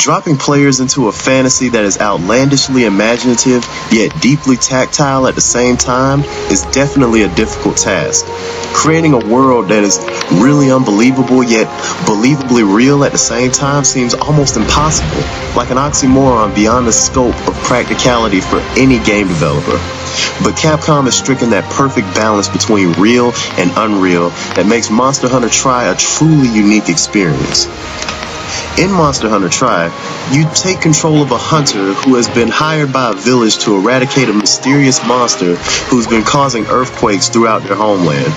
Dropping players into a fantasy that is outlandishly imaginative, yet deeply tactile at the same time, is definitely a difficult task. Creating a world that is really unbelievable, yet believably real at the same time seems almost impossible, like an oxymoron beyond the scope of practicality for any game developer. But Capcom has stricken that perfect balance between real and unreal that makes Monster Hunter Tri a truly unique experience. In Monster Hunter Tri, you take control of a hunter who has been hired by a village to eradicate a mysterious monster who's been causing earthquakes throughout their homeland.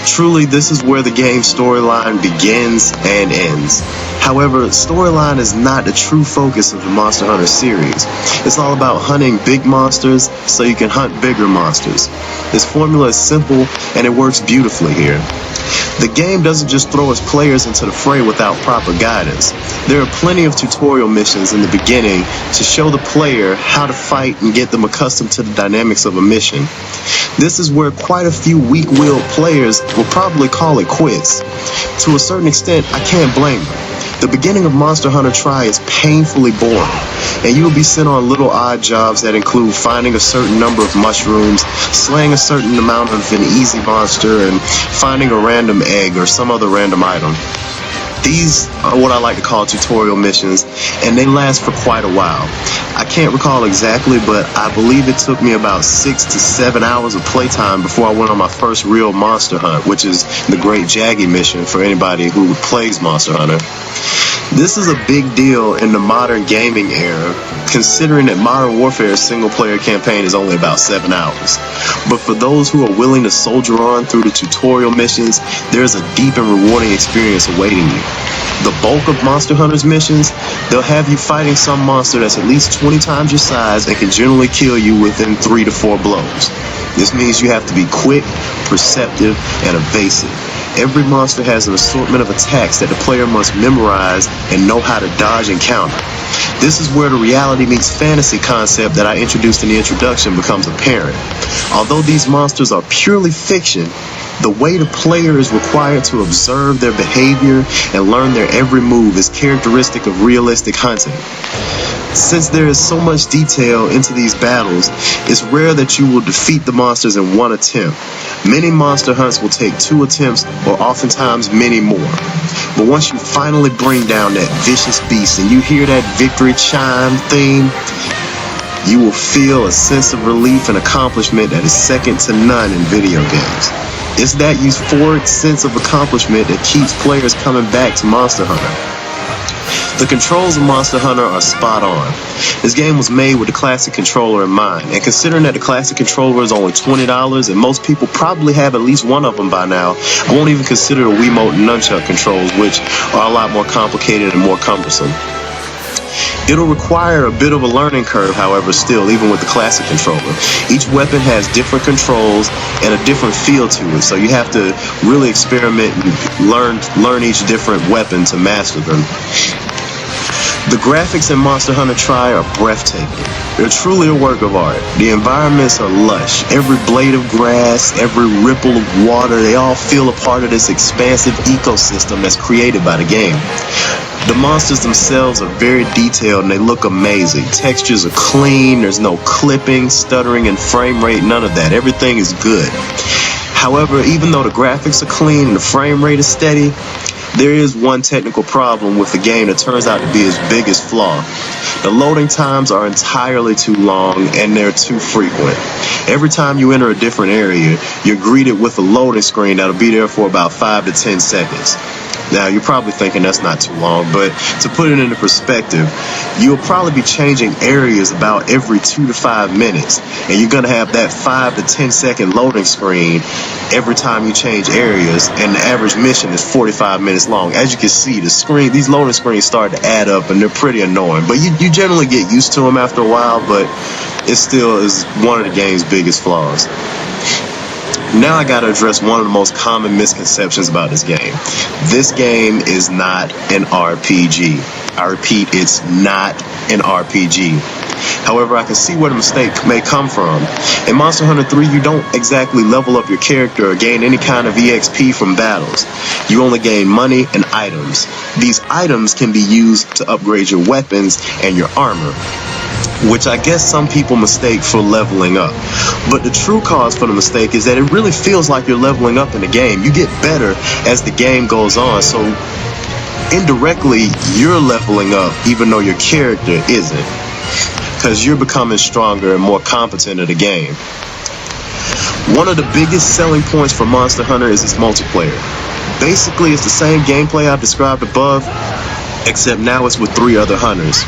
Truly, this is where the game's storyline begins and ends. However, storyline is not the true focus of the Monster Hunter series. It's all about hunting big monsters so you can hunt bigger monsters. This formula is simple and it works beautifully here. The game doesn't just throw its players into the fray without proper guidance. There are plenty of tutorial missions in the beginning to show the player how to fight and get them accustomed to the dynamics of a mission. This is where quite a few weak-willed players will probably call it quits. To a certain extent, I can't blame them. The beginning of Monster Hunter Tri is painfully boring, and you will be sent on little odd jobs that include finding a certain number of mushrooms, slaying a certain amount of an easy monster, and finding a random egg or some other random item. These are what I like to call tutorial missions, and they last for quite a while. I can't recall exactly, but I believe it took me about 6 to 7 hours of playtime before I went on my first real monster hunt, which is the Great Jaggy mission for anybody who plays Monster Hunter. This is a big deal in the modern gaming era, considering that Modern Warfare's single-player campaign is only about 7 hours. But for those who are willing to soldier on through the tutorial missions, there's a deep and rewarding experience awaiting you. The bulk of Monster Hunter's missions, they'll have you fighting some monster that's at least 20 times your size and can generally kill you within 3 to 4 blows. This means you have to be quick, perceptive, and evasive. Every monster has an assortment of attacks that the player must memorize and know how to dodge and counter. This is where the reality meets fantasy concept that I introduced in the introduction becomes apparent. Although these monsters are purely fiction, the way the player is required to observe their behavior and learn their every move is characteristic of realistic hunting. Since there is so much detail into these battles, it's rare that you will defeat the monsters in one attempt. Many monster hunts will take 2 attempts or oftentimes many more. But once you finally bring down that vicious beast and you hear that victory chime theme, you will feel a sense of relief and accomplishment that is second to none in video games. It's that euphoric sense of accomplishment that keeps players coming back to Monster Hunter. The controls of Monster Hunter are spot on. This game was made with the classic controller in mind, and considering that the classic controller is only $20 and most people probably have at least one of them by now, I won't even consider the Wiimote and Nunchuck controls, which are a lot more complicated and more cumbersome. It'll require a bit of a learning curve, however, still, even with the classic controller. Each weapon has different controls and a different feel to it, so you have to really experiment and learn each different weapon to master them. The graphics in Monster Hunter Tri are breathtaking. They're truly a work of art. The environments are lush. Every blade of grass, every ripple of water, they all feel a part of this expansive ecosystem that's created by the game. The monsters themselves are very detailed and they look amazing. Textures are clean, there's no clipping, stuttering, and frame rate, none of that. Everything is good. However, even though the graphics are clean and the frame rate is steady, there is one technical problem with the game that turns out to be its biggest flaw. The loading times are entirely too long and they're too frequent. Every time you enter a different area, you're greeted with a loading screen that'll be there for about 5 to 10 seconds. Now, you're probably thinking that's not too long, but to put it into perspective, you'll probably be changing areas about every 2 to 5 minutes, and you're going to have that 5 to 10 second loading screen every time you change areas, and the average mission is 45 minutes long. As you can see, these loading screens start to add up, and they're pretty annoying, but you generally get used to them after a while, but it still is one of the game's biggest flaws. Now I gotta address one of the most common misconceptions about this game. This game is not an RPG. I repeat, it's not an RPG. However, I can see where the mistake may come from. In Monster Hunter 3, you don't exactly level up your character or gain any kind of EXP from battles. You only gain money and items. These items can be used to upgrade your weapons and your armor, which I guess some people mistake for leveling up. But the true cause for the mistake is that it really feels like you're leveling up in the game. You get better as the game goes on, so indirectly you're leveling up even though your character isn't, because you're becoming stronger and more competent at the game. One of the biggest selling points for Monster Hunter is its multiplayer. Basically, it's the same gameplay I've described above, except now it's with 3 other hunters.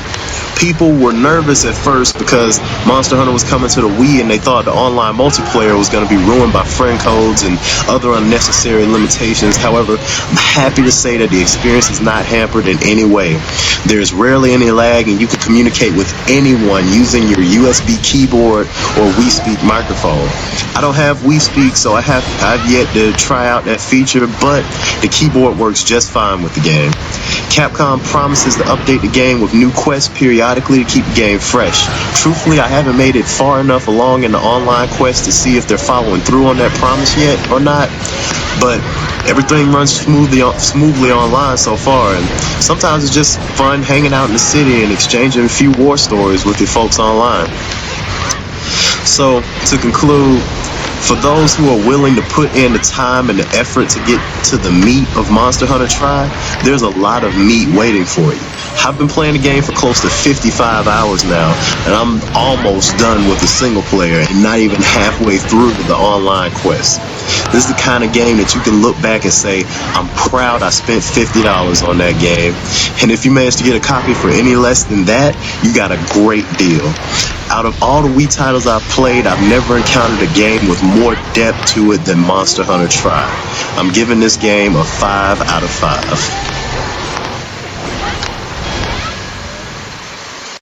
People were nervous at first because Monster Hunter was coming to the Wii and they thought the online multiplayer was going to be ruined by friend codes and other unnecessary limitations. However, I'm happy to say that the experience is not hampered in any way. There's rarely any lag and you can communicate with anyone using your USB keyboard or Wii Speak microphone. I don't have Wii Speak, so I've yet to try out that feature, but the keyboard works just fine with the game. Capcom promises to update the game with new quests periodically to keep the game fresh. Truthfully, I haven't made it far enough along in the online quest to see if they're following through on that promise yet or not, but everything runs smoothly online so far, and sometimes it's just fun hanging out in the city and exchanging a few war stories with your folks online. So, to conclude, for those who are willing to put in the time and the effort to get to the meat of Monster Hunter Tri, there's a lot of meat waiting for you. I've been playing the game for close to 55 hours now, and I'm almost done with the single player and not even halfway through the online quest. This is the kind of game that you can look back and say, I'm proud I spent $50 on that game. And if you manage to get a copy for any less than that, you got a great deal. Out of all the Wii titles I've played, I've never encountered a game with more depth to it than Monster Hunter Tri. I'm giving this game a 5 out of 5.